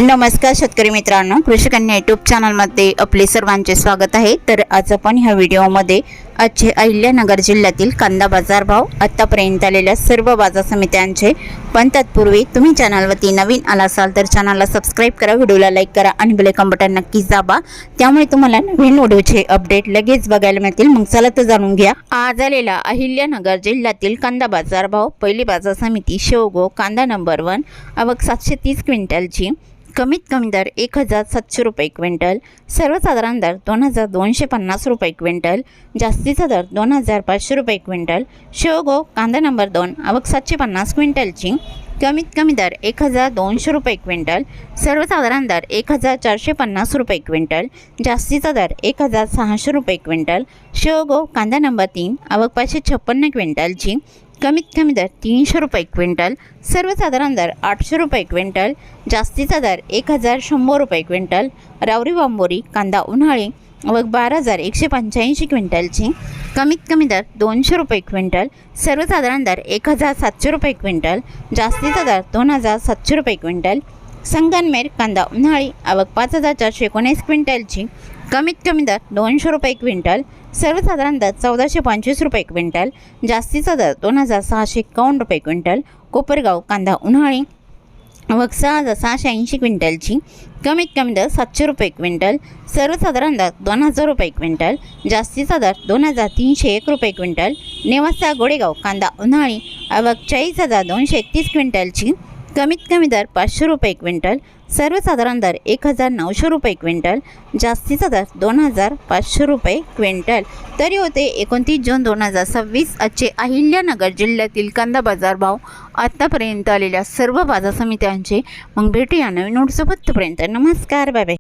नमस्कार शेतकरी मित्रांनो, कृषी कन्या यूट्यूब चॅनलमध्ये आपले सर्वांचे स्वागत आहे। तर आज आपण ह्या व्हिडिओमध्ये आजचे अहिल्यानगर जिल्ह्यातील कांदा बाजार भाव, आतापर्यंत आलेल्या सर्व बाजार समित्यांचे, पण तत्पूर्वी तुम्ही चॅनलवरती नवीन आला असाल तर चॅनलला सबस्क्राइब करा, व्हिडिओला लाईक करा आणि बेल आयकॉन बटन नक्कीच दाबा, त्यामुळे तुम्हाला नवीन व्हिडिओचे अपडेट लगेच बघायला मिळतील। मग चला तर जाणून घ्या आज आलेला अहिल्यानगर जिल्ह्यातील कांदा बाजार भाव। पहिली बाजार समिती शेवगो, कांदा नंबर 1, आवक 730 क्विंटलची, कमीत कमी दर 1700 रुपये क्विंटल, सर्वसाधारण दर 2250 रुपये क्विंटल, जास्तीचा दर 2500 रुपये क्विंटल। शेवगो कांदा नंबर 2, आवक 750 क्विंटलची, कमीत कमी दर 1200 रुपये क्विंटल, सर्वसाधारण दर 1450 रुपये क्विंटल, जास्तीचा दर 1600 रुपये क्विंटल। शेवगो कांदा नंबर 3, आवक 556 क्विंटलची, कमीत कमी दर 300 रुपये क्विंटल, सर्वसाधारण दर 800 रुपये क्विंटल, जास्तीचा दर 1100 रुपये क्विंटल। रावरी बांबोरी कांदा उन्हाळी, आवक 12185 क्विंटलची, कमीत कमी दर 200 रुपये क्विंटल, सर्वसाधारण दर 1700 रुपये क्विंटल, जास्तीचा दर 2700 रुपये क्विंटल। संगनमेर कांदा उन्हाळी, आवक 5419 क्विंटलची, कमीत कमी दर 200 रुपये क्विंटल, सर्वसाधारण दर 1425 रुपये क्विंटल, जास्तीचा दर 2651 रुपये क्विंटल। कोपरगाव कांदा उन्हाळी, आवक 6680 क्विंटलची, कमीत कमी दर 700 रुपये क्विंटल, सर्वसाधारण दर 2000 रुपये क्विंटल, जास्तीचा दर 2301 रुपये क्विंटल। नेवासा गोडेगाव कांदा उन्हाळी, आवक 40231 क्विंटलची, कमीत कमी दर 500 रुपये क्विंटल, सर्वसाधारण दर 1900 रुपये क्विंटल, जास्तीचा दर 2500 रुपये क्विंटल। तरी होते 29 जून 2026 आजचे अहिल्यानगर जिल्ह्यातील कांदा बाजार भाव, आतापर्यंत आलेल्या सर्व बाजार समित्यांचे। मग भेटूया नवीन नोटसोबत, तोपर्यंत नमस्कार, बाय बाय।